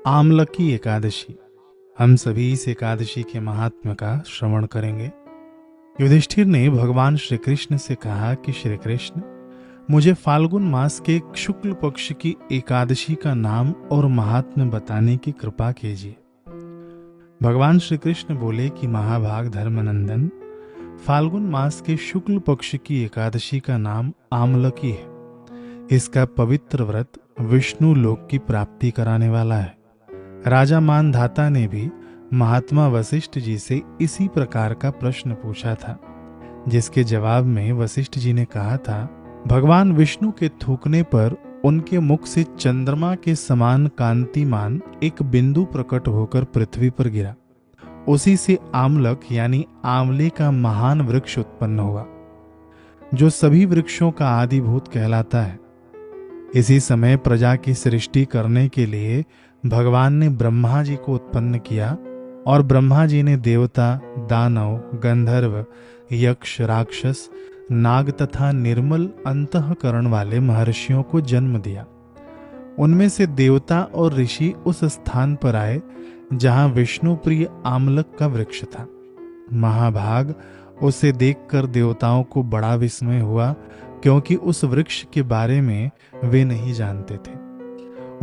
आमलकी एकादशी। हम सभी इस एकादशी के महात्म्य का श्रवण करेंगे। युधिष्ठिर ने भगवान श्री कृष्ण से कहा कि श्री कृष्ण, मुझे फाल्गुन मास के शुक्ल पक्ष की एकादशी का नाम और महात्म्य बताने की कृपा कीजिए। भगवान श्री कृष्ण बोले कि महाभाग धर्मनंदन, फाल्गुन मास के शुक्ल पक्ष की एकादशी का नाम आमलकी है। इसका पवित्र व्रत विष्णु लोक की प्राप्ति कराने वाला है। राजा मानधाता ने भी महात्मा वशिष्ठ जी से इसी प्रकार का प्रश्न पूछा था, जिसके जवाब में वशिष्ठ जी ने कहा था, भगवान विष्णु के थूकने पर उनके मुख से चंद्रमा के समान कांतिमान एक बिंदु प्रकट होकर पृथ्वी पर गिरा। उसी से आमलक यानी आंवले का महान वृक्ष उत्पन्न हुआ, जो सभी वृक्षों का आदिभूत कहलाता है। इसी समय प्रजा की सृष्टि करने के लिए भगवान ने ब्रह्मा जी को उत्पन्न किया और ब्रह्मा जी ने देवता, दानव, गंधर्व, यक्ष, राक्षस, नाग तथा निर्मल अंतःकरण वाले महर्षियों को जन्म दिया। उनमें से देवता और ऋषि उस स्थान पर आए जहां विष्णु प्रिय आमलक का वृक्ष था। महाभाग, उसे देखकर देवताओं को बड़ा विस्मय हुआ, क्योंकि उस वृक्ष के बारे में वे नहीं जानते थे।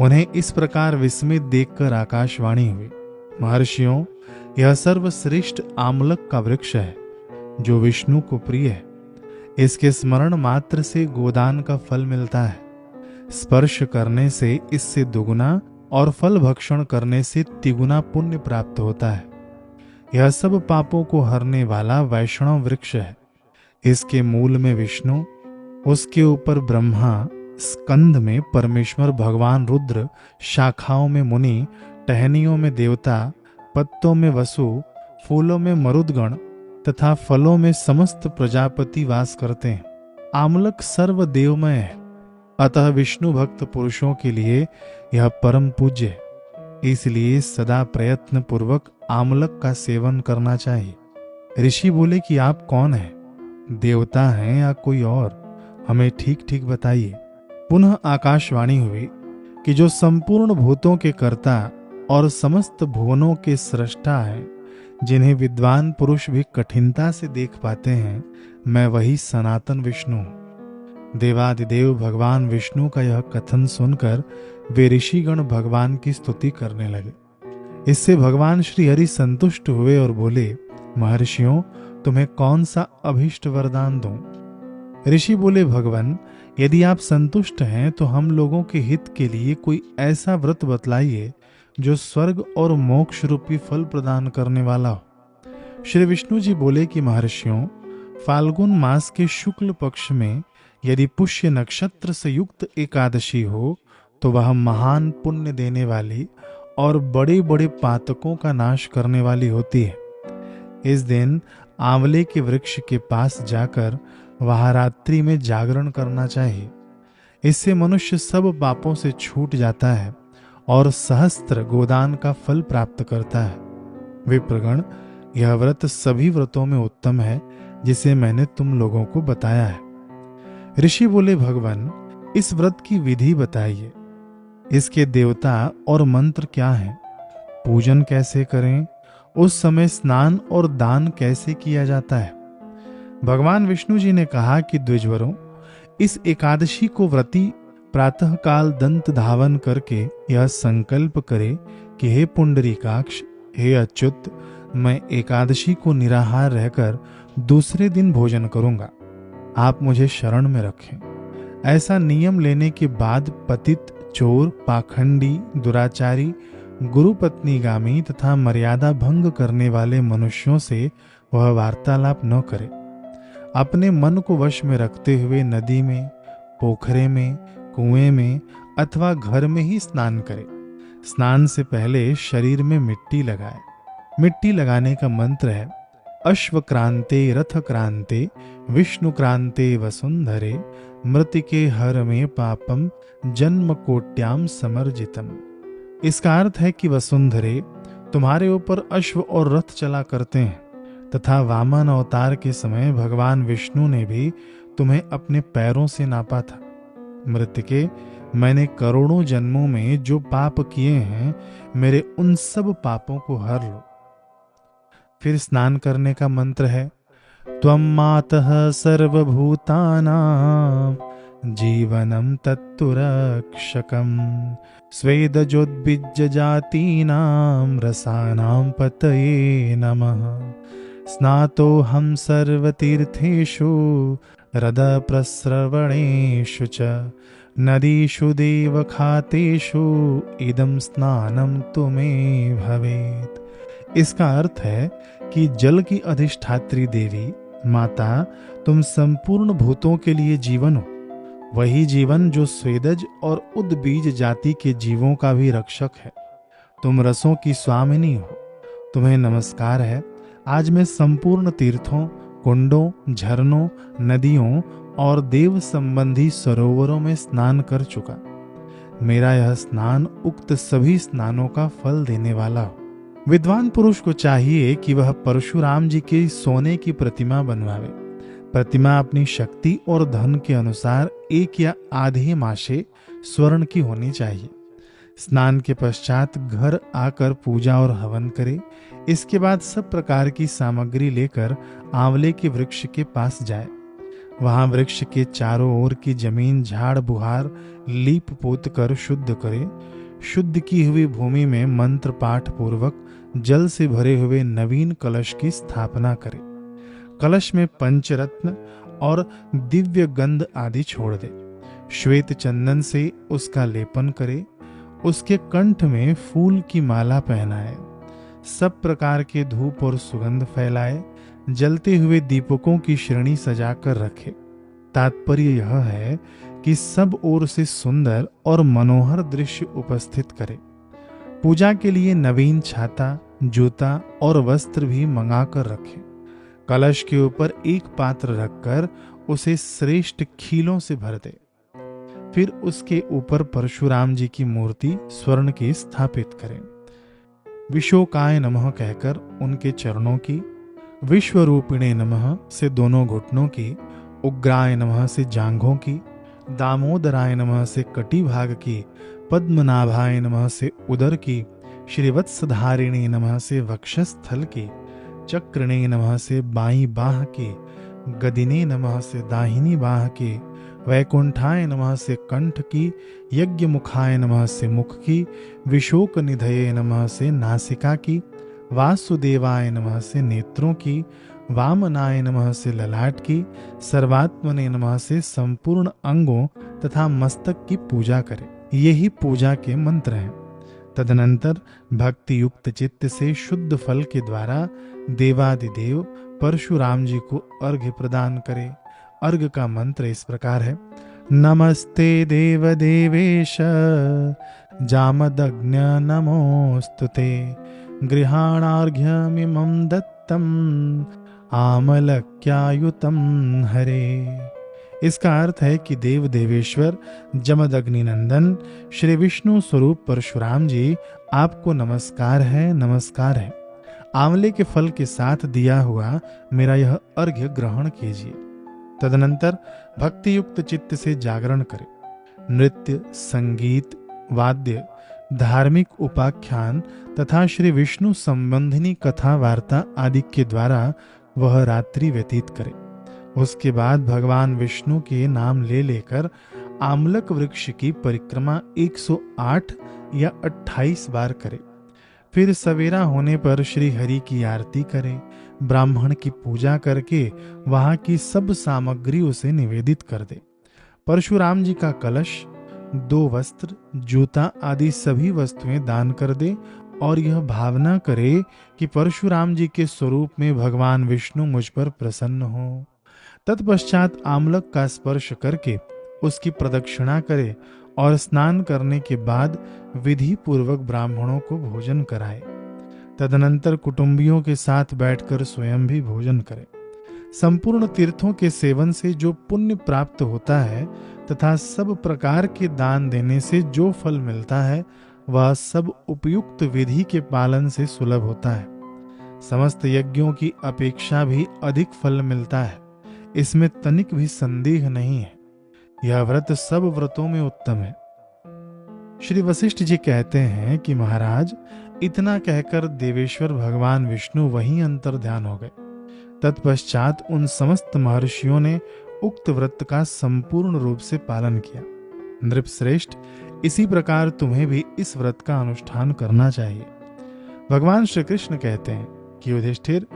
उन्हें इस प्रकार विस्मित देखकर आकाशवाणी हुई, महर्षियों, यह सर्वश्रेष्ठ आमलक का वृक्ष है, जो विष्णु को प्रिय है। इसके स्मरण मात्र से गोदान का फल मिलता है। स्पर्श करने से इससे दुगुना और फल भक्षण करने से तिगुना पुण्य प्राप्त होता है। यह सब पापों को हरने वाला वैष्णव वृक्ष है। इसके मूल में विष्णु, उसके ऊपर ब्रह्मा, स्कंद में परमेश्वर भगवान रुद्र, शाखाओं में मुनि, टहनियों में देवता, पत्तों में वसु, फूलों में मरुदगण तथा फलों में समस्त प्रजापति वास करते हैं। आमलक सर्वदेवमय है, अतः विष्णु भक्त पुरुषों के लिए यह परम पूज्य है। इसलिए सदा प्रयत्न पूर्वक आमलक का सेवन करना चाहिए। ऋषि बोले कि आप कौन हैं? देवता हैं या कोई और? हमें ठीक ठीक बताइए। पुनः आकाशवाणी हुई कि जो संपूर्ण भूतों के कर्ता और समस्त भुवनों के सृष्टा है, जिन्हें विद्वान पुरुष भी कठिनता से देख पाते हैं, मैं वही सनातन विष्णु हूं। देवादिदेव भगवान विष्णु का यह कथन सुनकर वे ऋषिगण भगवान की स्तुति करने लगे। इससे भगवान श्री हरि संतुष्ट हुए और बोले, महर्षियों, तुम्हें कौन सा अभीष्ट वरदान दूं? ऋषि बोले, भगवान, यदि आप संतुष्ट हैं तो हम लोगों के हित के लिए कोई ऐसा व्रत बतलाइए जो स्वर्ग और मोक्ष रूपी फल प्रदान करने वाला हो। श्री विष्णु जी बोले कि महर्षियों, फाल्गुन मास के शुक्ल पक्ष में यदि पुष्य नक्षत्र से युक्त एकादशी हो तो वह महान पुण्य देने वाली और बड़े बड़े पातकों का नाश करने वाली होती है। इस दिन आंवले के वृक्ष के पास जाकर वहां रात्रि में जागरण करना चाहिए। इससे मनुष्य सब पापों से छूट जाता है और सहस्त्र गोदान का फल प्राप्त करता है। विप्रगण, यह व्रत सभी व्रतों में उत्तम है, जिसे मैंने तुम लोगों को बताया है। ऋषि बोले, भगवान, इस व्रत की विधि बताइए। इसके देवता और मंत्र क्या हैं? पूजन कैसे करें? उस समय स्नान और दान कैसे किया जाता है? भगवान विष्णु जी ने कहा कि द्विजवरों, इस एकादशी को व्रती प्रातःकाल दंत धावन करके यह संकल्प करे कि हे पुंडरीकाक्ष, हे अच्युत, मैं एकादशी को निराहार रहकर दूसरे दिन भोजन करूंगा। आप मुझे शरण में रखें। ऐसा नियम लेने के बाद पतित, चोर, पाखंडी, दुराचारी, गुरुपत्नीगामी तथा मर्यादा भंग करने वाले मनुष्यों से वह वार्तालाप न करे। अपने मन को वश में रखते हुए नदी में, पोखरे में, कुएं में अथवा घर में ही स्नान करे। स्नान से पहले शरीर में मिट्टी लगाए। मिट्टी लगाने का मंत्र है, अश्वक्रांते रथक्रांते विष्णुक्रांते वसुंधरे मृतिके हर में पापम जन्म कोट्याम समर्जितम। इसका अर्थ है कि वसुंधरे, तुम्हारे ऊपर अश्व और रथ चला करते हैं तथा वामन अवतार के समय भगवान विष्णु ने भी तुम्हें अपने पैरों से नापा था। मृतिके, मैंने करोड़ों जन्मों में जो पाप किए हैं, मेरे उन सब पापों को हर लो। फिर स्नान करने का मंत्र है, त्वं मातः सर्वभूतानां जीवनं तत्तु रक्षकम् स्वेदजोद्भिज्य जातीनां रसानां पतये नमः। स्नातोऽहं सर्वतीर्थेषु हृदप्रस्रवणेषु च नदीषु देवखातेषु इदं स्नानं तु मे भवेत्। इसका अर्थ है कि जल की अधिष्ठात्री देवी माता, तुम संपूर्ण भूतों के लिए जीवन हो, वही जीवन जो स्वेदज और उद्बीज जाति के जीवों का भी रक्षक है। तुम रसों की स्वामिनी हो, तुम्हें नमस्कार है। आज मैं संपूर्ण तीर्थों, कुंडों, झरनों, नदियों और देव संबंधी सरोवरों में स्नान कर चुका। मेरा यह स्नान उक्त सभी स्नानों का फल देने वाला हो। विद्वान पुरुष को चाहिए कि वह परशुराम जी की सोने की प्रतिमा बनवावे। प्रतिमा अपनी शक्ति और धन के अनुसार 1 या आधे माशे स्वर्ण की होनी चाहिए। स्नान के पश्चात घर आकर पूजा और हवन करे। इसके बाद सब प्रकार की सामग्री लेकर आंवले के वृक्ष के पास जाए। वहां वृक्ष के चारों ओर की जमीन झाड़ बुहार लीप पोत कर शुद्ध करे। शुद्ध की हुई भूमि में मंत्र पाठ पूर्वक जल से भरे हुए नवीन कलश की स्थापना करे। कलश में पंचरत्न और दिव्य गंध आदि छोड़ दे। श्वेत चंदन से उसका लेपन करे। उसके कंठ में फूल की माला पहनाए। सब प्रकार के धूप और सुगंध फैलाए। जलते हुए दीपकों की श्रेणी सजाकर रखे। तात्पर्य यह है कि सब ओर से सुंदर और मनोहर दृश्य उपस्थित करे। पूजा के लिए नवीन छाता, जूता और वस्त्र भी मंगा कर रखे। कलश के ऊपर एक पात्र रखकर उसे श्रेष्ठ खीलों से भर दे। फिर उसके ऊपर परशुराम जी की मूर्ति स्वर्ण की स्थापित करें। विशोकाय नमः कहकर उनके चरणों की, विश्वरूपिणे नमः से दोनों घुटनों की, उग्राय नमः से जांघों की, दामोदराय नमः से कटी भाग की, पद्मनाभाय नमः से उदर की, श्रीवत्सधारिणी नमः से वक्षस्थल की, चक्रणे नमः से बाईं बाह की, गदिने नमः से दाहिनी बाह की, वैकुंठाय नमः से कंठ की, यज्ञ मुखाय नमः से मुख की, विशोक निधये नमः से नासिका की, वासुदेवाय नमः से नेत्रों की, वामनाय नमः से ललाट की, सर्वात्मने नमः से संपूर्ण अंगों तथा मस्तक की पूजा करे। यही पूजा के मंत्र हैं। तदनंतर भक्ति युक्त चित्त से शुद्ध फल के द्वारा देवादिदेव परशुराम जी को अर्घ्य प्रदान करे। अर्घ्य का मंत्र इस प्रकार है, नमस्ते देव देवेश जामदग्न्य नमोस्तुते गृहाणार्घ्यमिमं दत्तम आमलक्यायुतम हरे। इसका अर्थ है कि देव देवेश्वर जमदग्नि नंदन श्री विष्णु स्वरूप परशुराम जी, आपको नमस्कार है, नमस्कार है। आंवले के फल के साथ दिया हुआ मेरा यह अर्घ्य ग्रहण कीजिए। तदनंतर भक्ति युक्त चित्त से जागरण करें। नृत्य, संगीत, वाद्य, धार्मिक उपाख्यान तथा श्री विष्णु संबंधिनी कथा वार्ता आदि के द्वारा वह रात्रि व्यतीत करे। उसके बाद भगवान विष्णु के नाम ले लेकर आमलक वृक्ष की परिक्रमा 108 या 28 बार करे। फिर सवेरा होने पर श्री हरि की आरती करे। ब्राह्मण की पूजा करके वहां की सब सामग्री उसे निवेदित कर दे। परशुराम जी का कलश, 2 वस्त्र, जूता आदि सभी वस्तुएं दान कर दे और यह भावना करे कि परशुराम जी के स्वरूप में भगवान विष्णु मुझ पर प्रसन्न हो। तत्पश्चात आमलक का स्पर्श करके उसकी प्रदक्षिणा करे और स्नान करने के बाद विधि पूर्वक ब्राह्मणों को भोजन कराए। तदनंतर कुटुंबियों के साथ बैठकर स्वयं भी भोजन करे। संपूर्ण तीर्थों के सेवन से जो पुण्य प्राप्त होता है तथा सब प्रकार के दान देने से जो फल मिलता है, वह सब उपयुक्त विधि के पालन से सुलभ होता है। समस्त यज्ञों की अपेक्षा भी अधिक फल मिलता है, इसमें तनिक भी संदेह नहीं है। यह व्रत सब व्रतों में उत्तम है। श्री वशिष्ठ जी कहते हैं कि महाराज, इतना कहकर देवेश्वर भगवान विष्णु वहीं अंतर ध्यान हो गए। तत्पश्चात उन समस्त महर्षियों ने उक्त व्रत का संपूर्ण रूप से पालन किया। नृपश्रेष्ठ, इसी प्रकार तुम्हें भी इस व्रत का अनुष्ठान करना चाहिए। भगवान श्री कृष्ण कहते हैं कि युधिष्ठिर,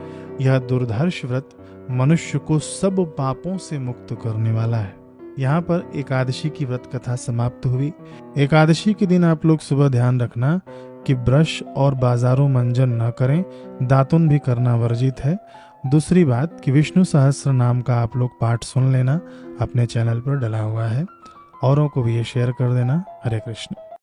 यह दुर्धर्ष व्रत मनुष्य को सब पापों से मुक्त करने वाला है। यहाँ पर एकादशी की व्रत कथा समाप्त हुई। एकादशी के दिन आप लोग सुबह ध्यान रखना कि ब्रश और बाजारों मंजन न करें, दातुन भी करना वर्जित है। दूसरी बात कि विष्णु सहस्त्र नाम का आप लोग पाठ सुन लेना, अपने चैनल पर डला हुआ है। औरों को भी ये शेयर कर देना। हरे कृष्ण।